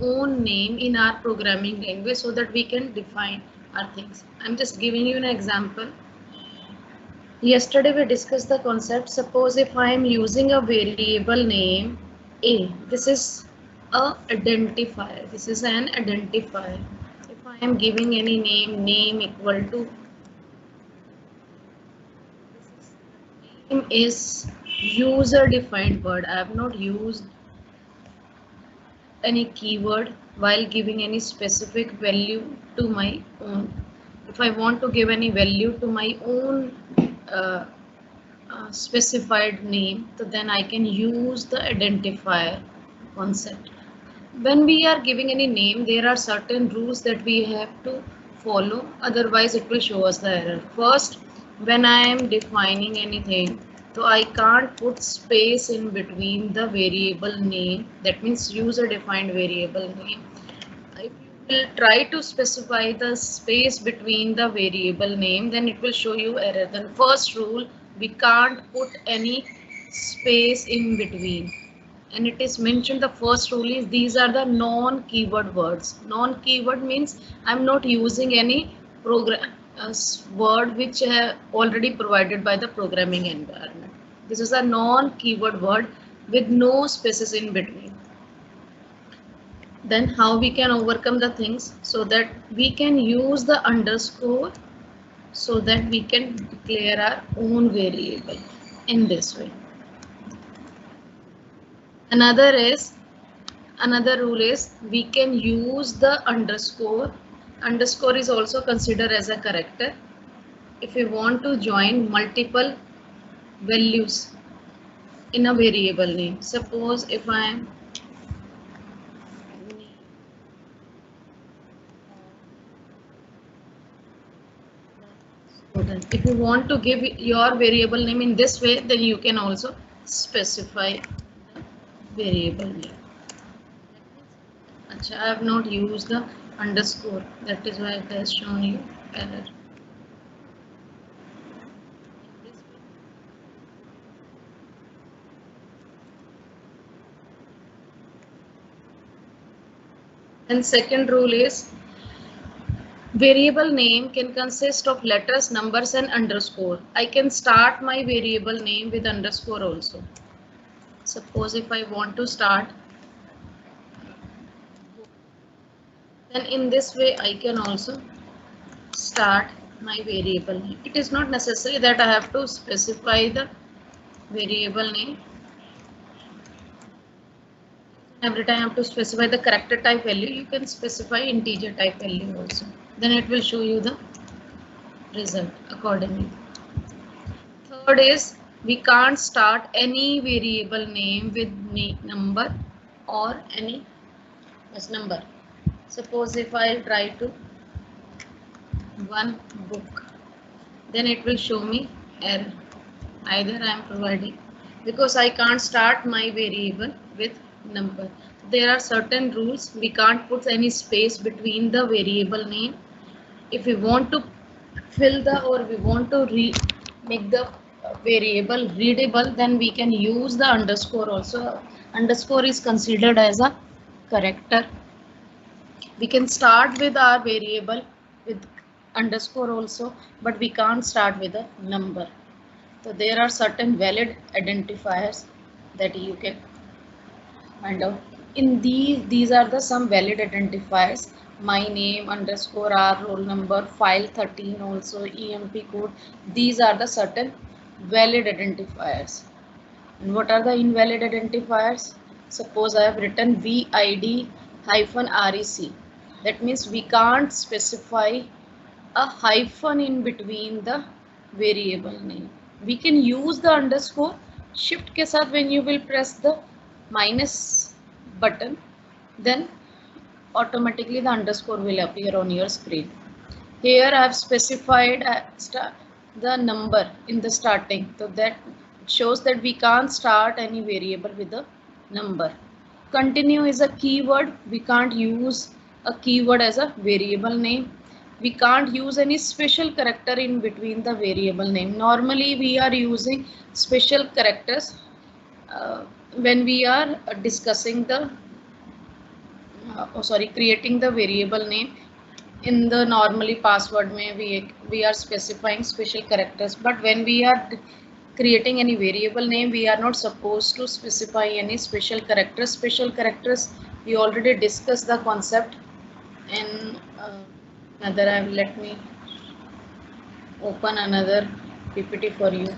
own name in our programming language so that we can define our things. I'm just giving you an example. Yesterday we discussed the concept. Suppose if I am using a variable name A, this is a identifier. This is an identifier. If I am giving any name equal to, name is user defined word. I have not used any keyword while giving any specific value to my own. If I want to give any value to my own uh, specified name, so then I can use the identifier concept. When we are giving any name, there are certain rules that we have to follow, otherwise it will show us the error. First, when I am defining anything, so I can't put space in between the variable name, that means user defined variable name. If you will try to specify the space between the variable name, then it will show you error. Then first rule, we can't put any space in between. And it is mentioned, the first rule is these are the non-keyword words. Non-keyword means I'm not using any program word which already provided by the programming environment. This is a non-keyword word with no spaces in between. Then how we can overcome the things, so that we can use the underscore so that we can declare our own variable in this way. Another is, another rule is we can use the underscore. Underscore is also considered as a character. If we want to join multiple values in a variable name, suppose if I am student, if you want to give your variable name in this way, then you can also specify variable name. Achha, I have not used the underscore, that is why it has shown you error. And second rule is variable name can consist of letters, numbers and underscore. I can start my variable name with underscore also. Suppose if I want to start, then in this way I can also start my variable name. It is not necessary that I have to specify the variable name. Every time I have to specify the character type value, you can specify integer type value also. Then it will show you the result accordingly. Third is we can't start any variable name with number or any number. Suppose if I try to one book, then it will show me error. Either I am providing, because I can't start my variable with number. There are certain rules. We can't put any space between the variable name. If we want to fill the, or we want to make the variable readable, then we can use the underscore also. Underscore is considered as a character. We can start with our variable with underscore also, but we can't start with a number. So there are certain valid identifiers that you can find out. In these are the some valid identifiers: my name, underscore, r, roll number, file 13, also EMP code. These are the certain valid identifiers. And what are the invalid identifiers? Suppose I have written VID -REC. That means we can't specify a hyphen in between the variable name. We can use the underscore. Shift के साथ when you will press the minus button, then automatically the underscore will appear on your screen. Here I have specified the number in the starting, so that shows that we can't start any variable with a number. Continue is a keyword. We can't use a keyword as a variable name. We can't use any special character in between the variable name. Normally we are using special characters when we are discussing the creating the variable name. In the normally password mein we are specifying special characters, but when we are creating any variable name, we are not supposed to specify any special characters. Special characters, we already discussed the concept in another. Let me open another PPT for you.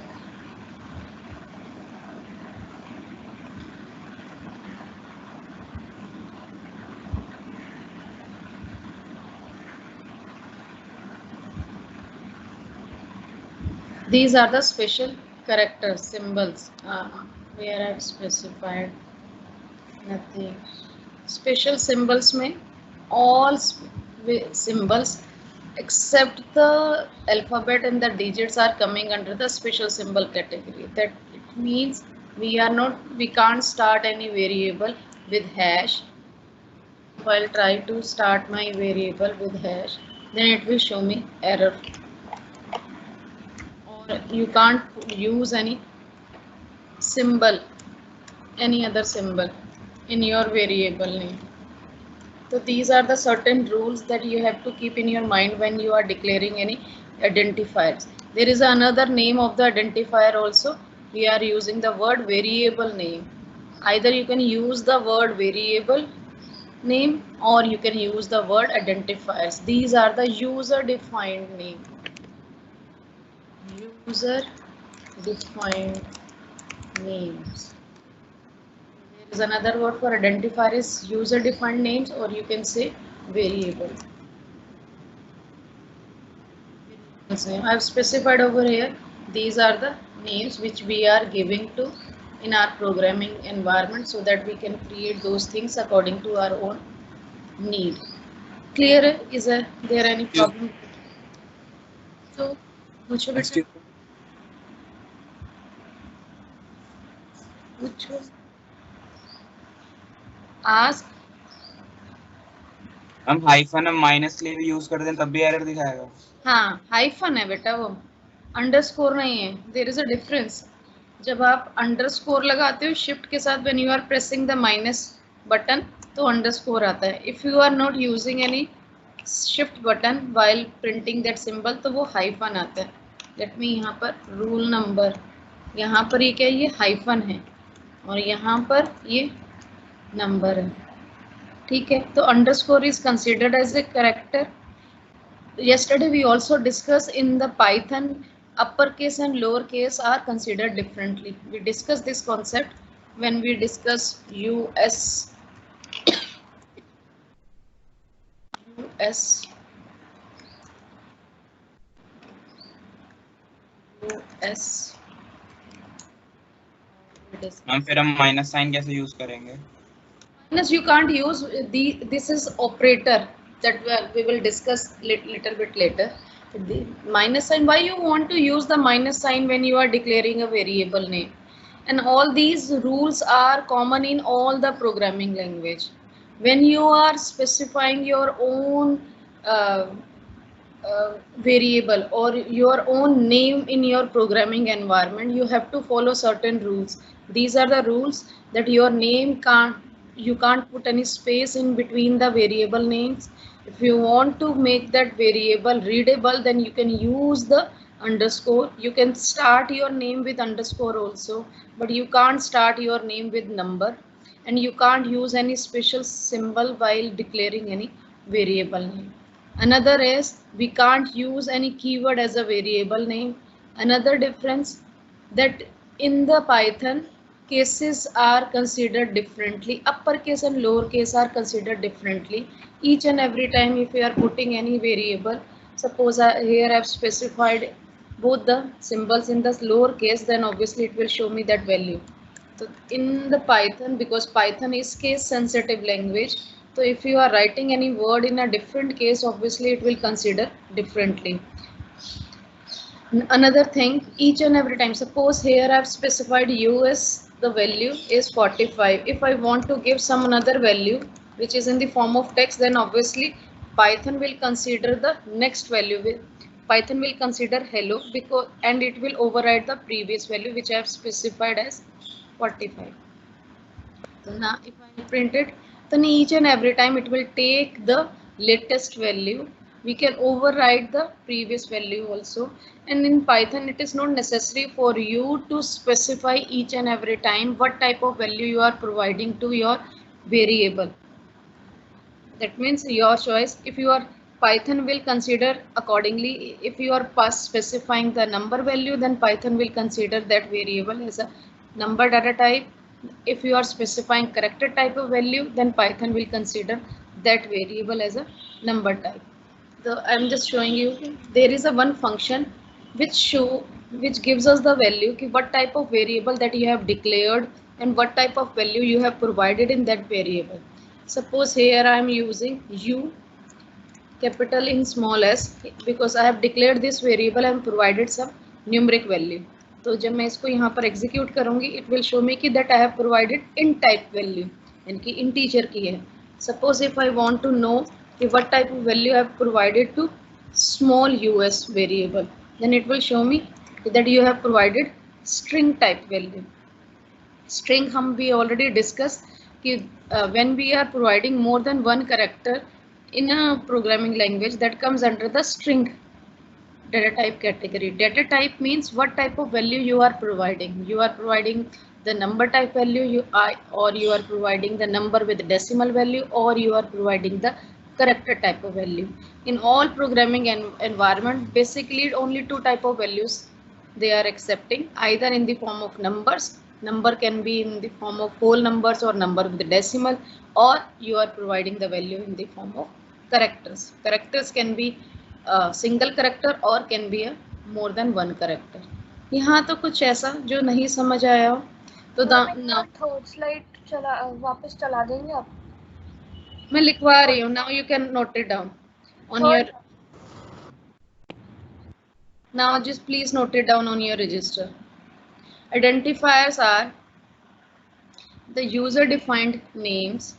These are the special characters, symbols, where I have specified nothing. Special symbols में all symbols except the alphabet and the digits are coming under the special symbol category. That it means we can't start any variable with hash. If I'll try to start my variable with hash, then it will show me error. Or you can't use any symbol, any other symbol in your variable name. So these are the certain rules that you have to keep in your mind when you are declaring any identifiers. There is another name of the identifier also. We are using the word variable name. Either you can use the word variable name or you can use the word identifiers. These are the user defined name. User defined names. There is another word for identifier is user defined names, or you can say variable. I have specified over here, these are the names which we are giving to in our programming environment so that we can create those things according to our own need. Clear? Is there any problem? So, which one? Ask. हम hyphen और minus के लिए use करते हैं तब भी error दिखाएगा. हाँ, हाइफन है बेटा, वो अंडरस्कोर नहीं है. There is a difference. जब आप अंडरस्कोर लगाते हो शिफ्ट के साथ, when you are pressing the minus button, तो अंडरस्कोर आता है. If you are not using any shift button while printing that symbol, तो वो हाइफन आता है. लेट मी यहाँ पर रूल नंबर, यहाँ पर ये क्या है, ये हाइफन है और यहाँ पर ये नंबर है. ठीक है, तो underscore is considered as a character. Yesterday we also discussed in the Python, uppercase and lowercase are considered differently. We discussed this concept when we discussed US हम फिर हम माइनस साइन कैसे यूज करेंगे? Minus you can't use this is operator that we will discuss little bit later. The minus sign, why you want to use the minus sign when you are declaring a variable name? And all these rules are common in all the programming language. When you are specifying your own variable or your own name in your programming environment, you have to follow certain rules. These are the rules that your name you can't put any space in between the variable names. If you want to make that variable readable, then you can use the underscore. You can start your name with underscore also, but you can't start your name with number, and you can't use any special symbol while declaring any variable name. Another is we can't use any keyword as a variable name. Another difference that in the Python, cases are considered differently. Uppercase and lowercase are considered differently. Each and every time if you are putting any variable, suppose here I have specified both the symbols in the lowercase, then obviously it will show me that value. So in the Python, because Python is case sensitive language, so if you are writing any word in a different case, obviously it will consider differently. Another thing, each and every time, suppose here I have specified US, the value is 45. If I want to give some another value which is in the form of text, then obviously Python will consider the next value. Python will consider hello because, and it will override the previous value which I have specified as 45. So now if I print it, then each and every time it will take the latest value. We can override the previous value also. And in Python, it is not necessary for you to specify each and every time what type of value you are providing to your variable. That means your choice. If you are Python will consider accordingly. If you are specifying the number value, then Python will consider that variable as a number data type. If you are specifying character type of value, then Python will consider that variable as a number type. So I'm just showing you there is a one function which gives us the value what type of variable that you have declared and what type of value you have provided in that variable. Suppose here I am using u capital in small s because I have declared this variable and provided some numeric value. तो जब मैं इसको यहाँ पर execute करूँगी, it will show me कि that I have provided int type value, यानी कि integer की है. Suppose if I want to know कि what type of value I have provided to small us variable, then it will show me that you have provided string type value. String हम भी already discussed कि when we are providing more than one character in a programming language, that comes under the string data type category. Data type means what type of value you are providing. You are providing the number type value or you are providing the number with decimal value, or you are providing the character type of value. In all programming environment, basically only two type of values they are accepting, either in the form of numbers. Number can be in the form of whole numbers or number with decimal, or you are providing the value in the form of characters. Characters can be single character और can be more than one character. यहाँ तो कुछ ऐसा जो नहीं समझ आया हो तो थर्ड स्लाइड वापस चला देंगे आप. मैं लिखवा रही हूँ. Now you can note it down on your. Now just please note it down on your register. Identifiers are the user defined names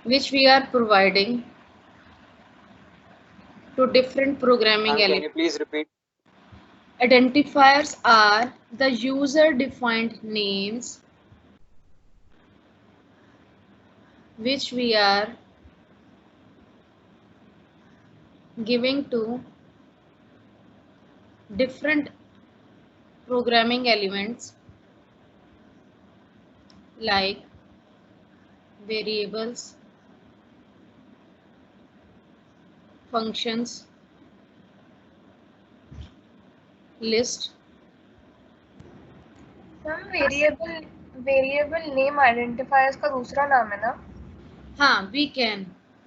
which we are providing to different programming elements. Can you please repeat? Identifiers are the user defined names which we are giving to different programming elements like variables, functions, list. Variable name identifiers का दूसरा नाम है ना. हाँ, we can,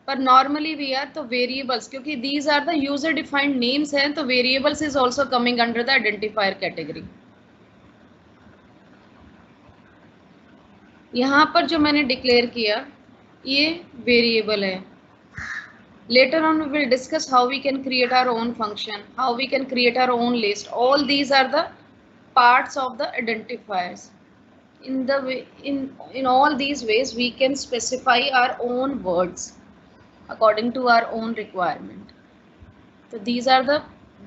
पर normally we are तो variables, क्योंकि these are the user defined names हैं, तो variables is also coming under the identifier category. यहाँ पर जो मैंने डिक्लेयर किया ये वेरिएबल है. Later on we will discuss how we can create our own function, how we can create our own list. All these are the parts of the identifiers. In all these ways we can specify our own words according to our own requirement. So these are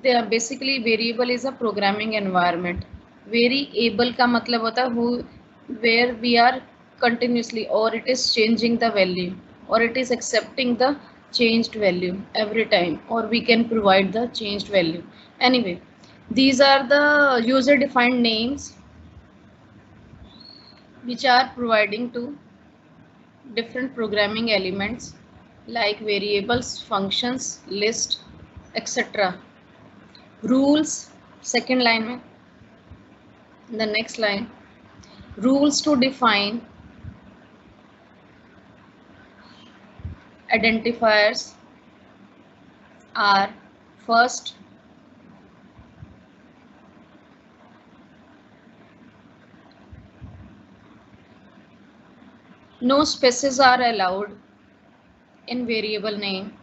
they are basically variable is a programming environment. Variable का मतलब होता है where we are continuously, or it is changing the value, or it is accepting the changed value every time, or we can provide the changed value. Anyway, these are the user defined names which are providing to different programming elements like variables, functions, list, etc. Rules, second line में, the next line, rules to define identifiers are first, no spaces are allowed in variable name.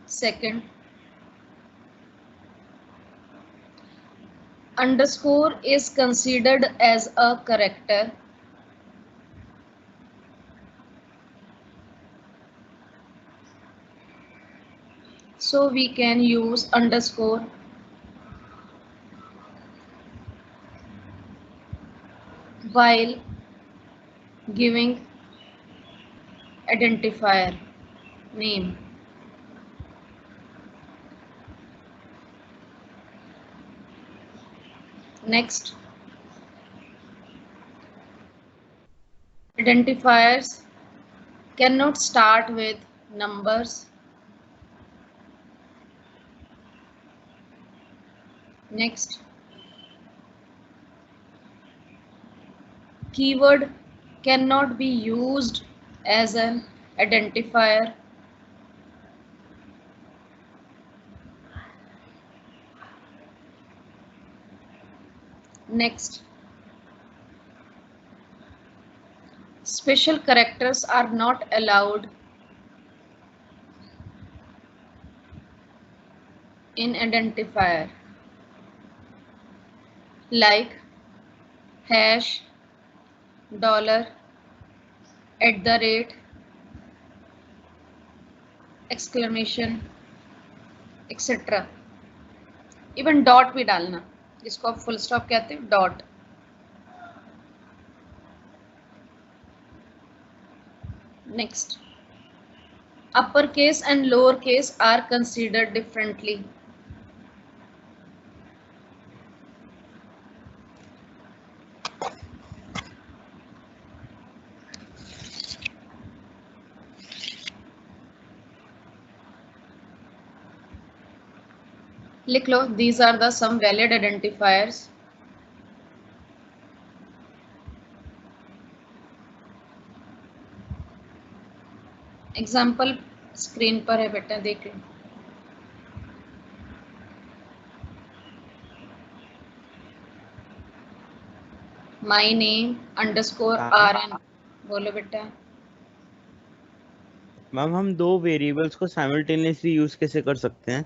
Second, underscore is considered as a character. So we can use underscore while giving identifier name. Next, identifiers cannot start with numbers. Next, keyword cannot be used as an identifier. Next, special characters are not allowed in identifier, like hash, dollar, @ exclamation, etc. Even dot भी डालना, जिसको आप full stop कहते हैं, dot. Next, uppercase and lowercase are considered differently. लिख लो, these are the some valid identifiers. Example screen पर है बेटा, देख लो. My name _ RN. बोलो बेटा. मैम हम दो वेरिएबल्स को साइमल्टेनियसली यूज कैसे कर सकते हैं?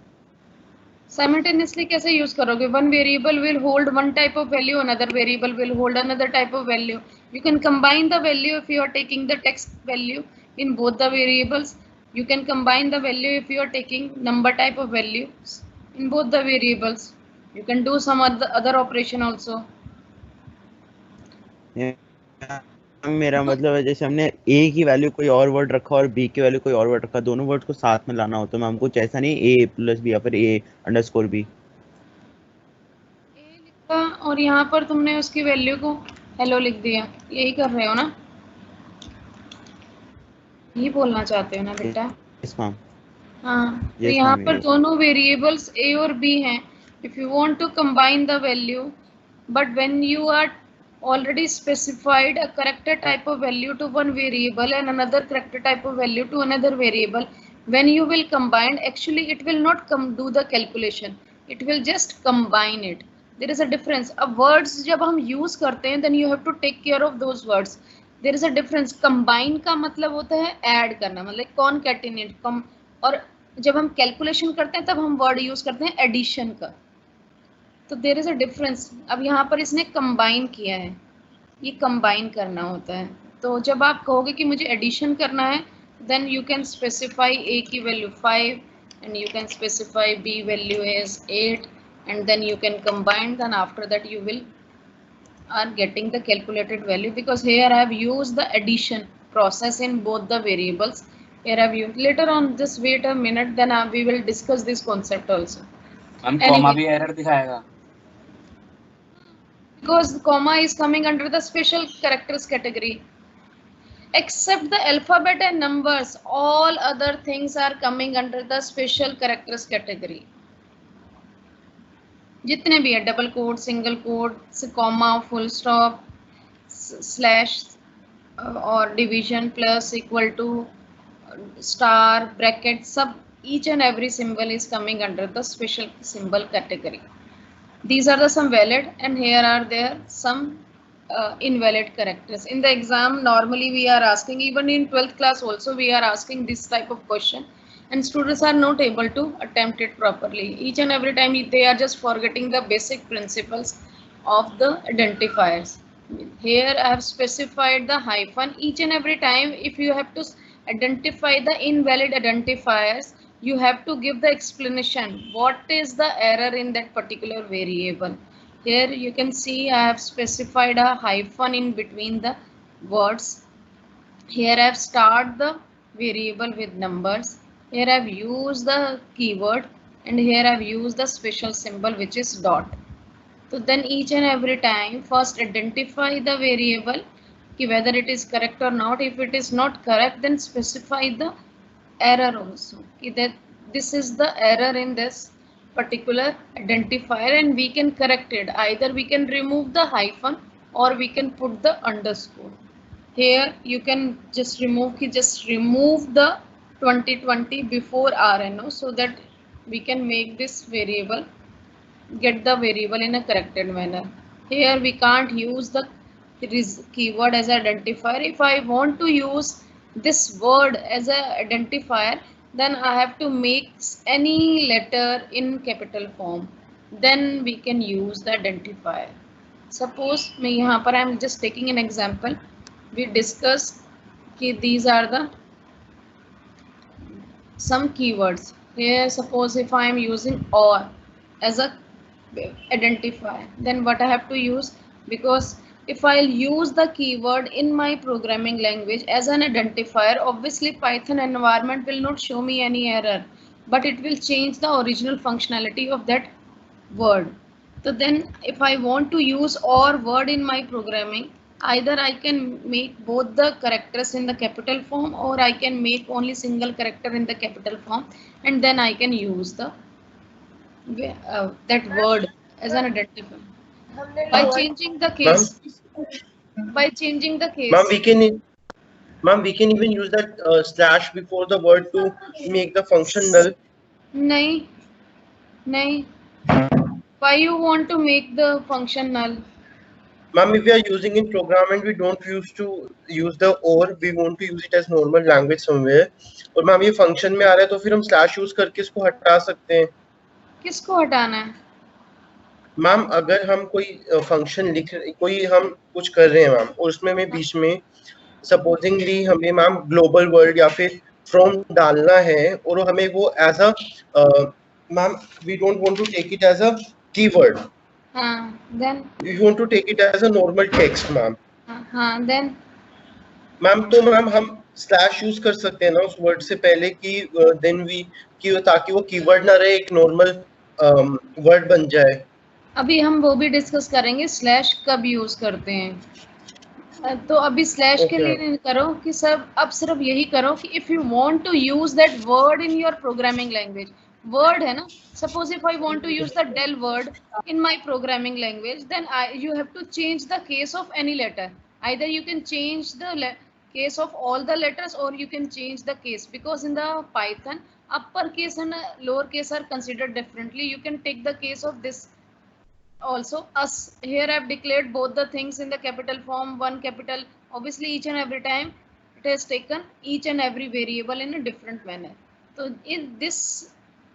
Simultaneously कैसे यूज करोगे? One variable will hold one type of value, another variable will hold another type of value. You can combine the value if you are taking the text value in both the variables. You can combine the value if you are taking number type of values in both the variables. You can do some other operation also. मेरा मतलब है जैसे हमने a की value कोई और word रखा और b की वैल्यू कोई और वर्ड रखा, दोनों वर्ड को साथ में लाना होता है मैम, कुछ ऐसा नहीं a + b या फिर a_b. a लिखा और यहाँ पर तुमने उसकी वैल्यू को हेलो लिख दिया, यही कर रहे हो ना? यही बोलना चाहते हो ना बेटा? Yes ma'am. हाँ, तो यहाँ पर दोनों वेरिएबल्स a और b हैं. If you want to combine the value, but when you are already specified a character type of value to one variable and another character type of value to another variable, when you will combine, actually it will not do the calculation. It will just combine it. There is a difference. अब words जब हम use करते हैं, then you have to take care of those words. There is a difference. Combine का मतलब होता है add करना, मतलब concatenate. और जब हम कैलकुलेशन करते हैं तब हम वर्ड यूज करते हैं एडिशन का. तो देयर इज अ डिफरेंस. अब यहाँ पर इसने कंबाइन किया है, ये कंबाइन करना होता है. तो जब आप कहोगे कि मुझे एडिशन करना है, then you can specify a की value 5 and you can specify b value is 8 and then you can combine. Then after that you will are getting the calculated value, because here I have used the addition process in both the variables. Here I have used. Later on, just wait a minute, then we will discuss this concept also. comma भी error दिखाएगा. Because comma is coming under the special characters category. Except the alphabet and numbers, all other things are coming under the special characters category. जितने भी है, double code, single code, comma, full stop, slash और division, plus, equal to, star, bracket, सब each and every symbol is coming under the special symbol category. These are the some valid, and here are there some invalid characters. In the exam normally we are asking, even in 12th class also we are asking this type of question, and students are not able to attempt it properly. Each and every time they are just forgetting the basic principles of the identifiers. Here I have specified the hyphen. Each and every time if you have to identify the invalid identifiers, you have to give the explanation what is the error in that particular variable. Here you can see I have specified a hyphen in between the words. Here I have started the variable with numbers. Here I have used the keyword, and here I have used the special symbol which is dot. So then each and every time first identify the variable ki whether it is correct or not. If it is not correct, then specify the error also ki that this is the error in this particular identifier, and we can correct it. Either we can remove the hyphen or we can put the underscore. Here you can just remove the 2020 before RNO, so that we can make this variable, get the variable in a corrected manner. Here we can't use the keyword as identifier. If I want to use this word as a identifier, then I have to make any letter in capital form, then we can use the identifier. Suppose मैं यहाँ पर I am just taking an example. We discussed कि these are the some keywords. Here suppose if I am using or as a identifier, then what I have to use, because if I'll use the keyword in my programming language as an identifier, obviously Python environment will not show me any error, but it will change the original functionality of that word. So then if I want to use or word in my programming, either I can make both the characters in the capital form, or I can make only single character in the capital form, and then I can use the that word as an identifier. By changing the case, by changing the case. Ma'am, we can even use that slash before the word to make the function null. नहीं, नहीं. Why you want to make the function null? Ma'am, if we are using in program and we don't used to use the or, we want to use it as normal language somewhere. और ma'am ये function में आ रहा है तो फिर हम slash use करके इसको हटा सकते हैं. किसको हटाना है? मैम अगर हम कोई फंक्शन लिख कोई हम कुछ कर रहे हैं मैम, और उसमें में बीच में सपोजिंगली हमें मैम ग्लोबल वर्ल्ड या फिर फ्रॉम डालना है, और हमें वो as a ma'am we don't want to take it as a keyword. हाँ, then we want to take it as a normal text ma'am. हाँ, then मैम तो मैम हम स्लैश यूज कर सकते हैं ना उस वर्ड से पहले कि देन वी कि ताकि वो कीवर्ड ना रहे, एक नॉर्मल वर्ड बन जाए. अभी हम वो भी डिस्कस करेंगे स्लैश कब यूज करते हैं. तो अभी स्लैश के लिए करो कि सब अब सिर्फ यही करो कि if you want to use that word in your programming language, word है ना, suppose if I want to use the del word in my programming language, then you have to change the case of any letter. Either you can change the case of all the letters, or you can change the case, because in the Python upper case and lower case are considered differently. You can take the case of this also. Us here I've declared both the things in the capital form, one capital. Obviously each and every time it has taken each and every variable in a different manner. So in this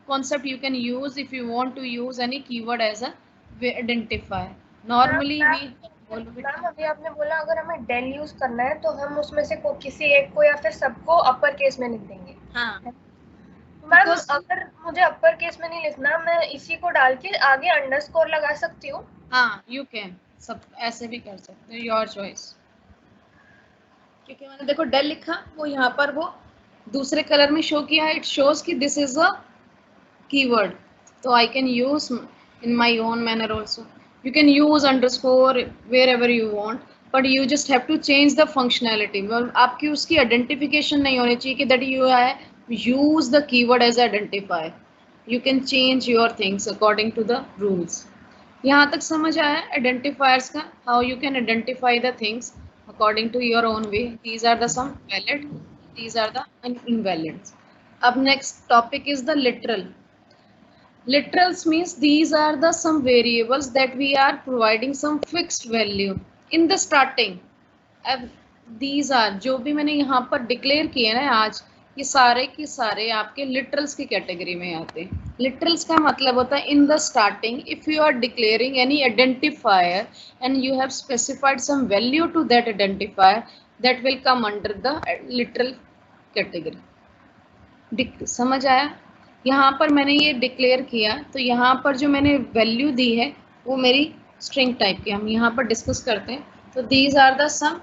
concept you can use if you want to use any keyword as a identifier. Normally we ma'am अभी आपने बोला अगर हमें del use करना है तो हम उसमें से किसी एक को या फिर सबको अपर केस में लिख देंगे. हाँ. मैम अगर मुझे अपर केस में नहीं लिखना, मैं इसी को डाल के आगे अंडरस्कोर लगा सकती हूँ. हाँ, यू कैन, सब ऐसे भी कर सकते हो, योर चॉइस. क्योंकि मैंने देखो डेल लिखा, वो यहाँ पर वो दूसरे कलर में शो किया है. इट शोज कि दिस इज अ कीवर्ड, तो I can use in my own manner also. You can use underscore wherever you want, but you just have to change the functionality. Well, आपकी उसकी identification नहीं होनी चाहिए कि that you use the keyword as identifier. You can change your things according to the rules. यहाँ तक समझ आया identifiers का, how you can identify the things according to your own way. These are the some valid, these are the invalid. Up next topic is the literal. Literals means these are the some variables that we are providing some fixed value in the starting. अब these are जो भी मैंने यहाँ पर declare किए ना आज, ये सारे के सारे आपके लिटरल्स की कैटेगरी में आते हैं. लिटरल्स का मतलब होता है in the starting if you are declaring any identifier and you have specified some value to that identifier, that will come under the literal category. समझ आया? यहाँ पर मैंने ये डिक्लेयर किया, तो यहाँ पर जो मैंने वैल्यू दी है वो मेरी स्ट्रिंग टाइप की, हम यहाँ पर डिस्कस करते हैं। तो these are the some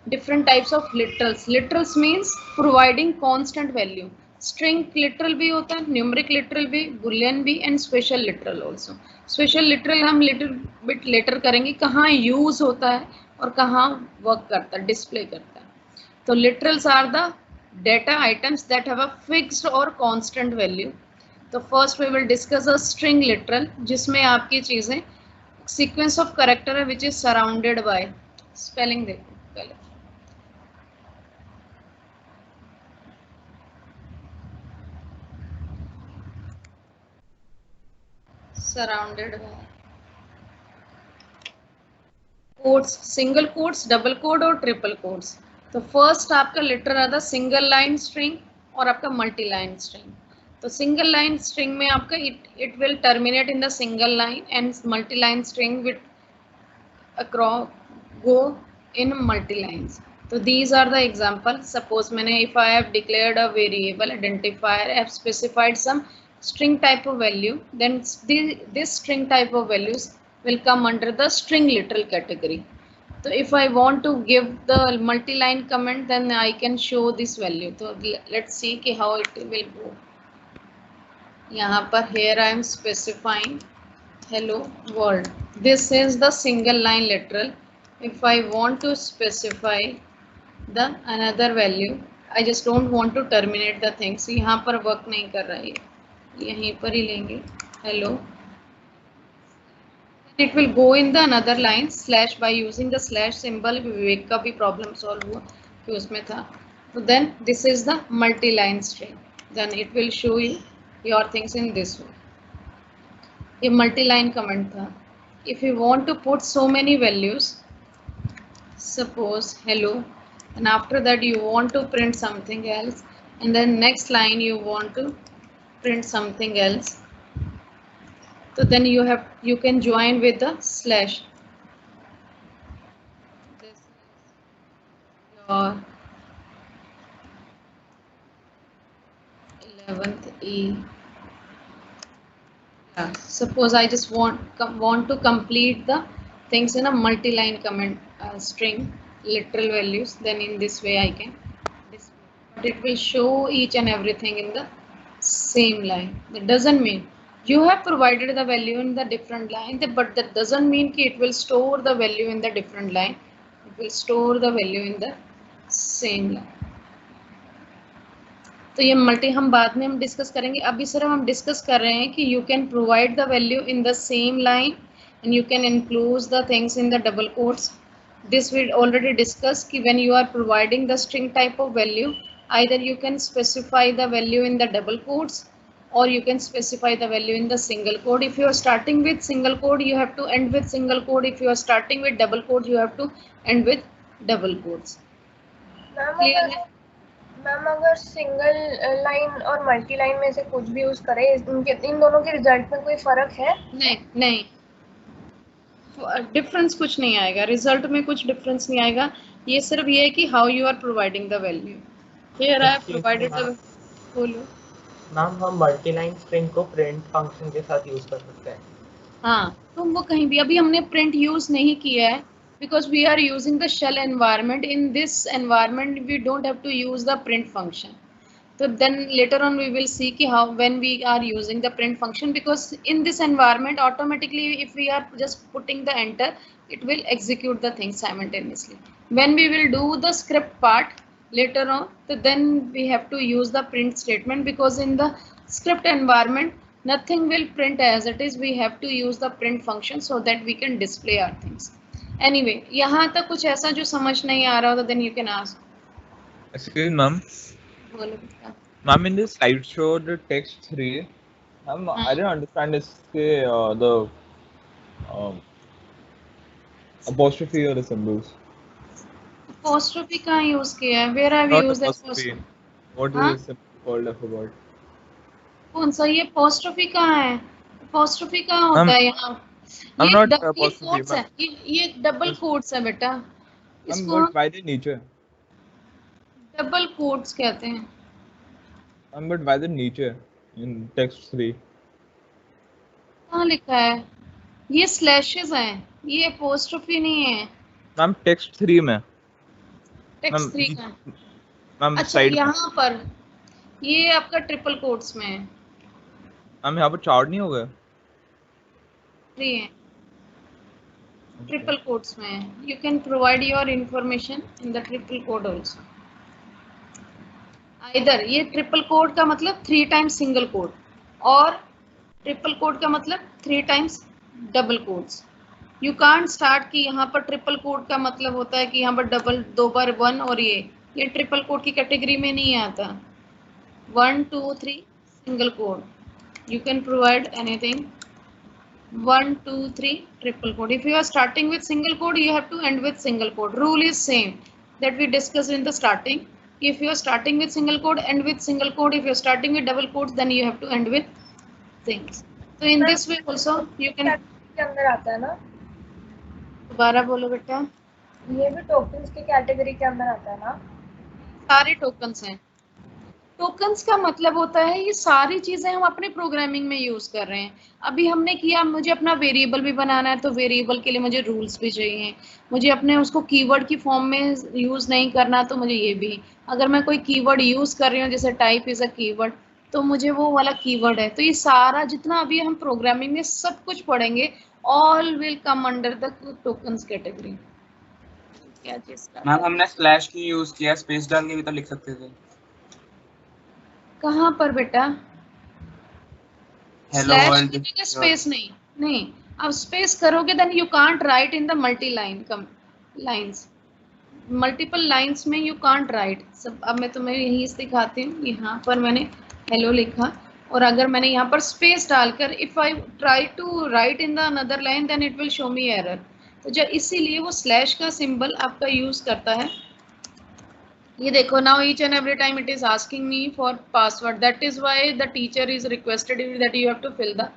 different types of literals. Literals means providing constant value. String literal भी होता है, numeric literal भी, boolean भी, and special literal also. Special literal हम little bit later करेंगे, कहाँ use होता है और कहाँ work करता है, display करता है. तो literals are the data items that have a fixed or constant value. तो first we will discuss a string literal, जिसमें आपकी चीजें sequence of character है which is surrounded by, spelling देखो पहले, surrounded by codes, single codes, double quote और triple codes. तो first आपका लिटर आता है सिंगल लाइन स्ट्रिंग और आपका मल्टी लाइन स्ट्रिंग. तो सिंगल लाइन स्ट्रिंग में आपका it will terminate in the single line and multi line string with across go in multi lines. तो these are the example. Suppose मैंने if I have declared a variable identifier, I have specified some string type of value, then this string type of values will come under the string literal category. So if I want to give the multi-line comment, then I can show this value. So let's see कि how it will go. यहाँ पर here I am specifying hello world. This is the single line literal. If I want to specify the another value, I just don't want to terminate the things. यहाँ पर work नहीं कर रहा है, यहीं पर ही लेंगे hello. It will go in the another line slash by using the slash symbol. विवेक का भी problem solve हुआ कि उसमें था. So then this is the multi-line string. Then it will show you your things in this way. ये multi-line comment था. If you want to put so many values, suppose hello, and after that you want to print something else, and then next line you want to print something else. So then you can join with the slash. This is your 11th E. Yeah. Suppose I just want to complete the things in a multi-line comment string literal values. Then in this way I can display. But it will show each and everything in the same line. That doesn't mean you have provided the value in the different line, but that doesn't mean कि it will store the value in the different line. It will store the value in the same line. तो ये multi हम बाद में हम discuss करेंगे. अभी सिर्फ हम डिस्कस कर रहे हैं कि you can provide the value in the same line and you can include the things in the double quotes. This we already discussed कि when you are providing the string type of value, either you can specify the value in the double quotes or you can specify the value in the single quote. If you are starting with single quote, you have to end with single quote. If you are starting with double quote, you have to end with double quotes. Ma'am अगर single line और multi line में से कुछ भी use करें, इन दोनों के result में कोई फर्क है? नहीं, डिफरेंस कुछ नहीं आएगा, रिजल्ट में कुछ डिफरेंस नहीं आएगा. ये सिर्फ ये है कि how you are providing the value. Here I have provided the. बोलो मैम, हम मल्टी लाइन स्ट्रिंग को प्रिंट फंक्शन के साथ यूज कर सकते हैं? हाँ, तो वो कहीं भी अभी हमने प्रिंट यूज नहीं किया है because we are using the shell environment. In this environment we don't have to use the print function. So then later on we will see कि how when we are using the print function, because in this environment automatically if we are just putting the enter, it will execute the thing simultaneously. When we will do the script part later on, so then we have to use the print statement, because in the script environment nothing will print as it is. We have to use the print function so that we can display our things. Anyway, यहाँ तक कुछ ऐसा जो समझ नहीं आ रहा हो तो then you can ask. Excuse me, ma'am. बोलो बेटा. Ma'am, in this slideshow, the text 3, ma'am, I didn't understand this the apostrophe or the symbols. Apostrophe कहाँ use किया है? Where have you used apostrophe? What is the symbol called? I forgot. कौन सा ये apostrophe कहाँ है? Apostrophe कहाँ होता है यहाँ? I'm not ये apostrophe, quotes है, ये डबल कोट्स है बेटा. इसको but by the nature. Double quotes कहते हैं. But by the nature. in text 3. कहाँ लिखा है? ये स्लैशेस हैं, ये अपोस्ट्रोफी नहीं है। मैम टेक्स्ट 3 में टेक्स्ट 3 का। मैम अच्छा साइड यहाँ पर ये आपका ट्रिपल कोट्स में है। मैम यहाँ पर चार्ट नहीं हो गए? 3 है, ट्रिपल कोट्स में है। You can provide your information in the triple code also. इधर ये ट्रिपल कोड का मतलब 3 टाइम्स सिंगल कोड, और ट्रिपल कोड का मतलब 3 times double codes. You can't start कि यहाँ पर ट्रिपल कोड का मतलब होता है कि यहाँ पर डबल 2 बार 1, और ये ट्रिपल कोड की कैटेगरी में नहीं आता। 1 2 3 single code, you can provide anything 1 2 3 triple code. If you are starting with single code, you have to end with single code. Rule is same that we discussed in the starting. If you are starting with single code, end with single code. If you are starting with double quotes, then you have to end with things. So in this way also you can के अंदर आता है ना, दोबारा बोलो बेटा। ये भी टोकन्स के कैटेगरी के अंदर आता है ना? सारे टोकन्स हैं। टोकन्स का मतलब होता है ये सारी चीजें हम अपने प्रोग्रामिंग में यूज कर रहे हैं। अभी हमने किया, मुझे अपना वेरिएबल भी बनाना है, तो वेरिएबल के लिए मुझे रूल्स भी चाहिए। मुझे अपने उसको कीवर्ड की फॉर्म में यूज नहीं करना, तो मुझे ये भी। अगर मैं कोई कीवर्ड यूज कर रही हूँ, जैसे टाइप इज अ कीवर्ड, तो मुझे वो वाला कीवर्ड है। तो ये सारा जितना अभी हम प्रोग्रामिंग में सब कुछ पढ़ेंगे, all will come under the tokens category. क्या चीज का? मैम हमने स्लैश की यूज किया, स्पेस डाल के भी तो लिख सकते थे। कहाँ पर बेटा? हेलो वर्ल्ड स्पेस नहीं अब स्पेस करोगे then you can't write in the multi line lines, multiple lines में यू कांट राइट सब। अब मैं तुम्हें यही दिखाती हूँ। यहाँ पर मैंने हेलो लिखा, और अगर मैंने यहाँ पर स्पेस डालकर if I try to write in the another line then it will show me error. तो जो इसीलिए वो स्लैश का सिंबल आपका यूज करता है। ये देखो, now each and every time it is asking me for password, that is why the teacher is requested that you have to fill the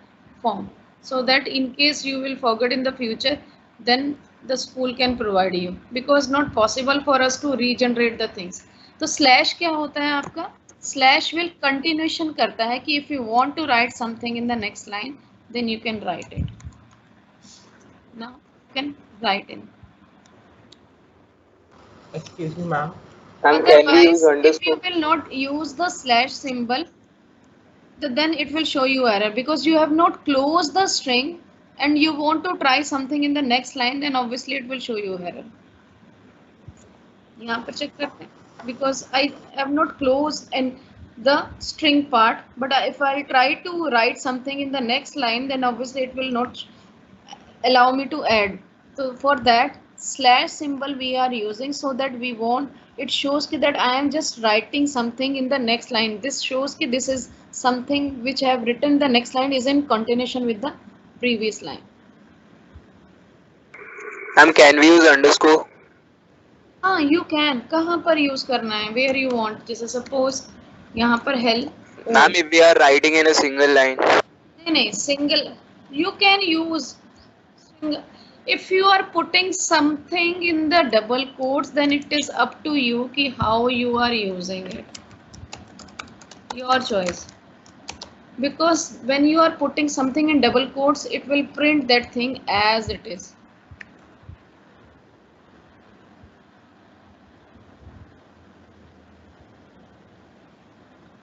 form, so that in case you will forget in the future, then the school can provide you, because not possible for us to regenerate the things. तो slash क्या होता है आपका? Slash will continuation करता है कि if you want to write something in the next line, then you can write it. Now you can write in. Excuse me, ma'am. Otherwise, if you will not use the slash symbol, then it will show you error, because you have not closed the string and you want to try something in the next line, then obviously it will show you error. यहाँ पर check करते हैं, because I have not closed and the string part, but if I try to write something in the next line, then obviously it will not allow me to add. So for that slash symbol we are using, so that we want, it shows that I am just writing something in the next line. This shows that this is something which I have written, the next line is in continuation with the previous line. Can we use underscore? हाँ, you can. कहाँ पर use करना है? Where you want. जैसे suppose यहाँ पर help. Ma'am, if we are writing in a single line. नहीं, single. You can use single. If you are putting something in the double quotes, then it is up to you कि how you are using it. Your choice. Because when you are putting something in double quotes, it will print that thing as it is.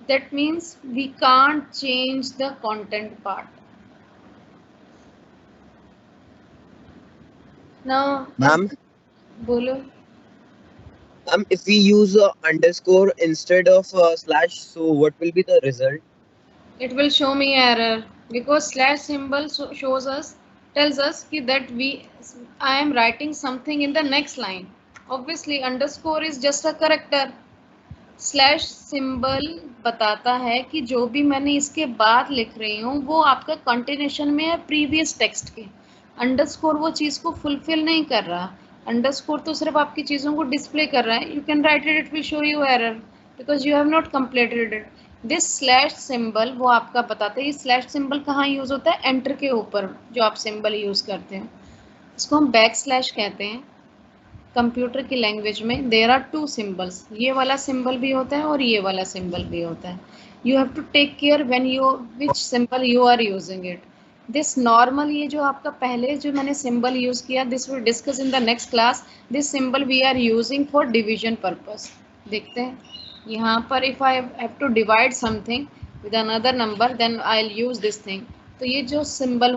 That means we can't change the content part. Now, Ma'am, bolo. if we use underscore instead of slash, so what will be the result? It will show me error, because slash symbol shows us, tells us that I am writing something in the next line. Obviously underscore is just a character. Slash symbol बताता है कि जो भी मैंने इसके बाद लिख रही हूँ वो आपका कंटिन्यूशन में है प्रीवियस टेक्स्ट के। अंडरस्कोर वो चीज़ को फुलफिल नहीं कर रहा, अंडरस्कोर तो सिर्फ आपकी चीज़ों को डिस्प्ले कर रहा है। You can write it, it will show you error because you have not completed it. This slash symbol वो आपका बताता है। ये स्लैश सिंबल कहाँ यूज़ होता है? एंटर के ऊपर जो आप सिंबल यूज़ करते हैं, इसको हम बैक स्लैश कहते हैं। कंप्यूटर की लैंग्वेज में देयर आर टू सिंबल्स, ये वाला सिंबल भी होता है और ये वाला सिंबल भी होता है। You have to take care when which symbol you are using it. This normal, ये जो आपका पहले जो मैंने symbol use किया, this will discuss in the next class. This symbol we are using for division purpose. देखते हैं यहाँ पर if I have to divide something with another number, then I'll use this thing. तो ये जो symbol